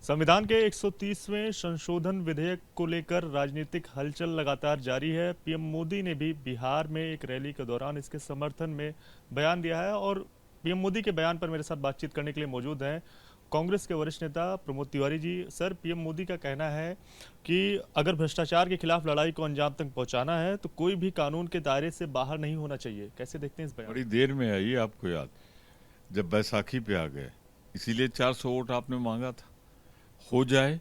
संविधान के 130वें संशोधन विधेयक को लेकर राजनीतिक हलचल लगातार जारी है। पीएम मोदी ने भी बिहार में एक रैली के दौरान इसके समर्थन में बयान दिया है और पीएम मोदी के बयान पर मेरे साथ बातचीत करने के लिए मौजूद हैं कांग्रेस के वरिष्ठ नेता प्रमोद तिवारी जी। सर, पीएम मोदी का कहना है कि अगर भ्रष्टाचार के खिलाफ लड़ाई को अंजाम तक पहुंचाना है तो कोई भी कानून के दायरे से बाहर नहीं होना चाहिए। कैसे देखते हैं इस बयान बड़ी को? देर में आई आपको याद, जब बैसाखी पे आ गए, इसीलिए 400 वोट आपने मांगा था। हो जाए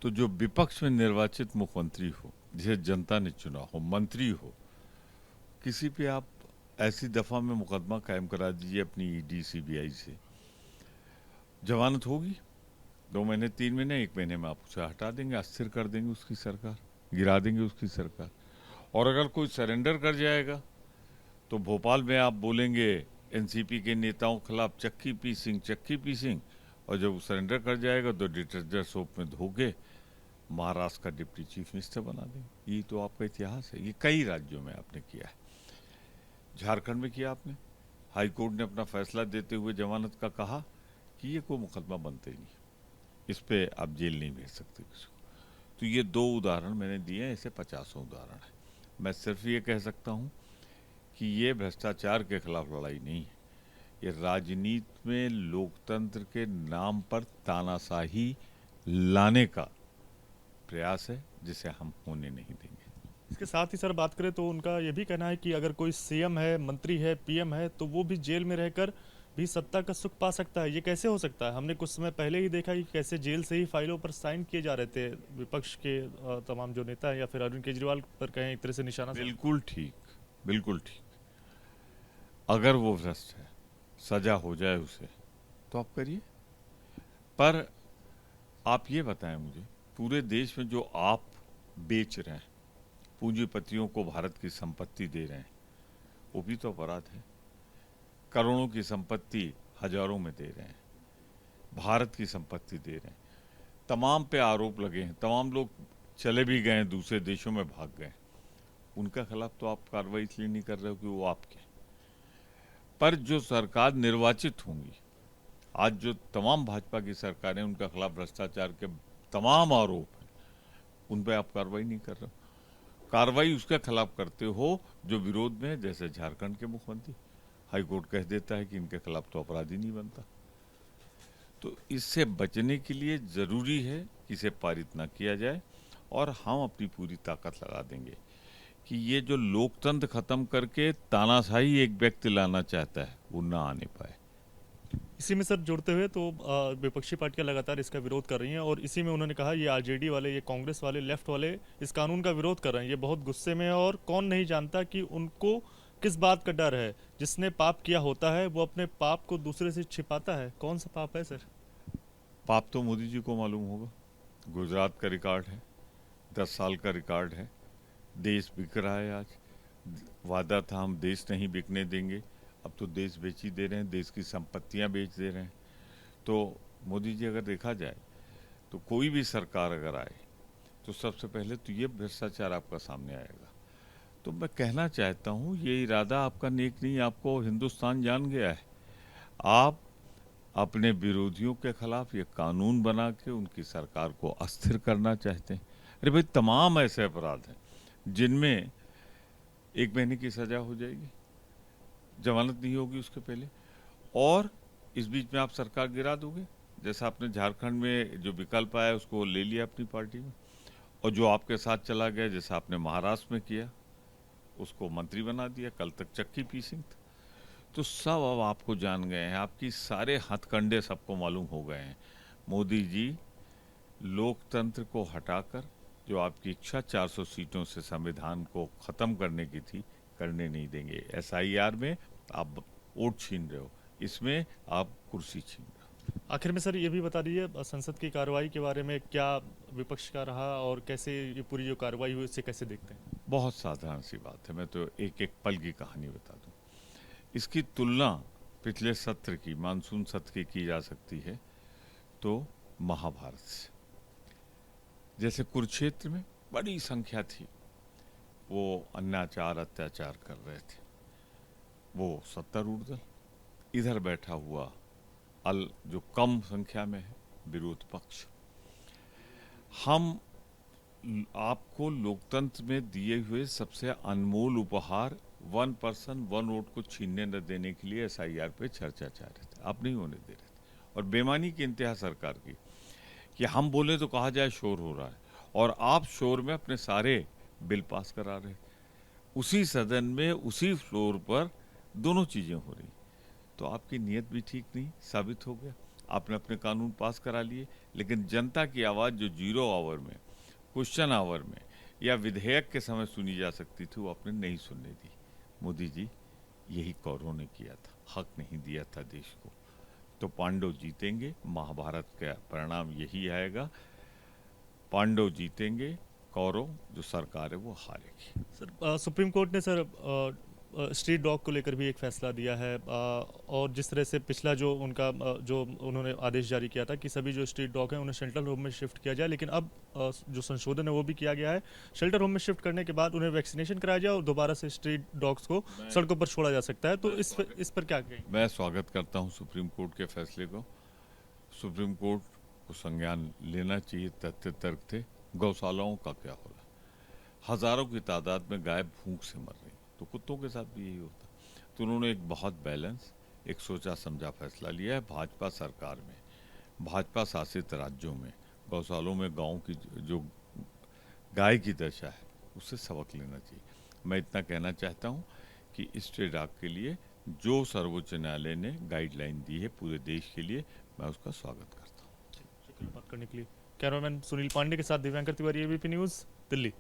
तो जो विपक्ष में निर्वाचित मुख्यमंत्री हो, जिसे जनता ने चुना हो, मंत्री हो, किसी पे आप ऐसी दफा में मुकदमा कायम करा दीजिए अपनी ईडी सीबीआई से। जमानत होगी 2 महीने 3 महीने 1 महीने में आप उसे हटा देंगे, अस्थिर कर देंगे उसकी सरकार, गिरा देंगे उसकी सरकार। और अगर कोई सरेंडर कर जाएगा तो भोपाल में आप बोलेंगे एनसीपी के नेताओं के खिलाफ चक्की पीसिंग, और जब वो सरेंडर कर जाएगा तो डिटर्जेंट सोप में धो के महाराष्ट्र का डिप्टी चीफ मिनिस्टर बना देंगे। ये तो आपका इतिहास है, ये कई राज्यों में आपने किया है। झारखंड में किया आपने। हाई कोर्ट ने अपना फैसला देते हुए जमानत का कहा कि ये कोई मुकदमा बनते ही नहीं, इस पे आप जेल नहीं भेज सकते किसी को। तो ये 2 उदाहरण मैंने दिए हैं, ऐसे 50 उदाहरण है। मैं सिर्फ ये कह सकता हूँ कि ये भ्रष्टाचार के खिलाफ लड़ाई नहीं है, ये राजनीति में लोकतंत्र के नाम पर तानाशाही लाने का प्रयास है, जिसे हम होने नहीं देंगे। इसके साथ ही सर बात करें तो उनका यह भी कहना है कि अगर कोई सीएम है, मंत्री है, पीएम है तो वो भी जेल में रहकर भी सत्ता का सुख पा सकता है। ये कैसे हो सकता है? हमने कुछ समय पहले ही देखा कि कैसे जेल से ही फाइलों पर साइन किए जा रहे थे विपक्ष के तमाम जो नेता हैं, या फिर अरविंद केजरीवाल पर कहें एक तरह से निशाना साधा। बिल्कुल ठीक, बिल्कुल ठीक। अगर वो भ्रष्ट है, सजा हो जाए उसे, तो आप करिए। पर आप ये बताएं मुझे, पूरे देश में जो आप बेच रहे हैं, पूंजीपतियों को भारत की संपत्ति दे रहे हैं, वो भी तो अपराध है। करोड़ों की संपत्ति हजारों में दे रहे हैं, भारत की संपत्ति दे रहे हैं। तमाम पे आरोप लगे हैं, तमाम लोग चले भी गए हैं, दूसरे देशों में भाग गए। उनका खिलाफ तो आप कार्रवाई इसलिए नहीं कर रहे हो कि वो आपके। पर जो सरकार निर्वाचित होंगी, आज जो तमाम भाजपा की सरकारें, उनके खिलाफ भ्रष्टाचार के तमाम आरोप हैं, उन पर आप कार्रवाई नहीं कर रहे हो। कार्रवाई उसके खिलाफ करते हो जो विरोध में है, जैसे झारखंड के मुख्यमंत्री। हाईकोर्ट कह देता है कि इनके खिलाफ तो अपराधी नहीं बनता। तो इससे बचने के लिए जरूरी है कि इसे पारित ना किया जाए, और हम अपनी पूरी ताकत लगा देंगे कि ये जो लोकतंत्र खत्म करके तानाशाही एक व्यक्ति लाना चाहता है, वो ना आने पाए। इसी में सर जोड़ते हुए तो विपक्षी पार्टियां लगातार इसका विरोध कर रही हैं और इसी में उन्होंने कहा ये आरजेडी वाले, ये कांग्रेस वाले, लेफ्ट वाले इस कानून का विरोध कर रहे हैं। ये बहुत गुस्से में है और कौन नहीं जानता कि उनको किस बात का डर है। जिसने पाप किया होता है वो अपने पाप को दूसरे से छिपाता है। कौन सा पाप है सर? पाप तो मोदी जी को मालूम होगा। गुजरात का रिकॉर्ड है, 10 साल का रिकॉर्ड है। देश बिक रहा है आज। वादा था हम देश नहीं बिकने देंगे, अब तो देश बेच ही दे रहे हैं, देश की संपत्तियां बेच दे रहे हैं। तो मोदी जी, अगर देखा जाए तो कोई भी सरकार अगर आए तो सबसे पहले तो ये भ्रष्टाचार आपका सामने आएगा। तो मैं कहना चाहता हूँ, ये इरादा आपका नेक नहीं, आपको हिंदुस्तान जान गया है। आप अपने विरोधियों के खिलाफ ये कानून बना के उनकी सरकार को अस्थिर करना चाहते हैं। अरे भाई, तमाम ऐसे अपराध हैं जिनमें 1 महीने की सजा हो जाएगी, जमानत नहीं होगी उसके पहले, और इस बीच में आप सरकार गिरा दोगे। जैसा आपने झारखंड में जो विकल्प आया उसको ले लिया अपनी पार्टी में, और जो आपके साथ चला गया, जैसा आपने महाराष्ट्र में किया, उसको मंत्री बना दिया। कल तक चक्की पीसिंग था। तो सब अब आपको जान गए हैं, आपकी सारे हथकंडे सबको मालूम हो गए हैं। मोदी जी लोकतंत्र को हटाकर जो आपकी इच्छा 400 सीटों से संविधान को खत्म करने की थी, करने नहीं देंगे। एसआईआर में आप वोट छीन रहे हो, इसमें आप कुर्सी छीन रहे हो। आखिर में सर ये भी बता दीजिए संसद की कार्रवाई के बारे में क्या विपक्ष का रहा और कैसे ये पूरी जो कार्रवाई हुई उससे कैसे देखते हैं? बहुत साधारण सी बात है, मैं तो एक एक पल की कहानी बता दूं। इसकी तुलना पिछले सत्र की, मानसून सत्र की जा सकती है तो महाभारत से। जैसे कुरुक्षेत्र में बड़ी संख्या थी, वो अन्याचार अत्याचार कर रहे थे, वो सत्तारूढ़ दल। इधर बैठा हुआ जो कम संख्या में है, विरोध पक्ष। हम आपको लोकतंत्र में दिए हुए सबसे अनमोल उपहार 1 पर्सन 1 वोट को छीनने न देने के लिए एसआईआर पे चर्चा चाह रहे थे, आप नहीं होने दे रहे थे। और बेईमानी की इंतहा सरकार की कि हम बोले तो कहा जाए शोर हो रहा है, और आप शोर में अपने सारे बिल पास करा रहे। उसी सदन में उसी फ्लोर पर दोनों चीज़ें हो रही, तो आपकी नीयत भी ठीक नहीं साबित हो गया। आपने अपने कानून पास करा लिए, लेकिन जनता की आवाज़ जो 0 आवर में, क्वेश्चन आवर में या विधेयक के समय सुनी जा सकती थी, वो आपने नहीं सुनने दी। मोदी जी, यही कौरवों ने किया था, हक नहीं दिया था देश को। तो पांडव जीतेंगे, महाभारत का परिणाम यही आएगा, पांडव जीतेंगे, कौरव जो सरकार है वो हारेगी। सर सुप्रीम कोर्ट ने सर स्ट्रीट डॉग को लेकर भी एक फैसला दिया है, और जिस तरह से पिछला जो उनका जो उन्होंने आदेश जारी किया था कि सभी जो स्ट्रीट डॉग हैं उन्हें शेल्टर होम में शिफ्ट किया जाए, लेकिन अब जो संशोधन है वो भी किया गया है, शेल्टर होम में शिफ्ट करने के बाद उन्हें वैक्सीनेशन कराया जाए और दोबारा से स्ट्रीट डॉग्स को सड़कों पर छोड़ा जा सकता है। तो इस पर क्या कहें? मैं स्वागत करता हूं सुप्रीम कोर्ट के फैसले को। सुप्रीम कोर्ट को संज्ञान लेना चाहिए। तथ्य तर्क थे। गौशालाओं का क्या हो रहा, हजारों की तादाद में गाय भूख से मर रही, तो कुत्तों के साथ भी यही होता। तो उन्होंने एक बहुत बैलेंस, एक सोचा समझा फैसला लिया है। भाजपा सरकार में, भाजपा शासित राज्यों में गौशालों में गाँव की जो गाय की दशा है उससे सबक लेना चाहिए। मैं इतना कहना चाहता हूँ कि स्ट्रीट डॉग के लिए जो सर्वोच्च न्यायालय ने गाइडलाइन दी है पूरे देश के लिए, मैं उसका स्वागत करता हूँ। शुक्रिया बात करने के लिए। कैमरामैन सुनील पांडे के साथ दिव्यांकर तिवारी, एबीपी न्यूज़, दिल्ली।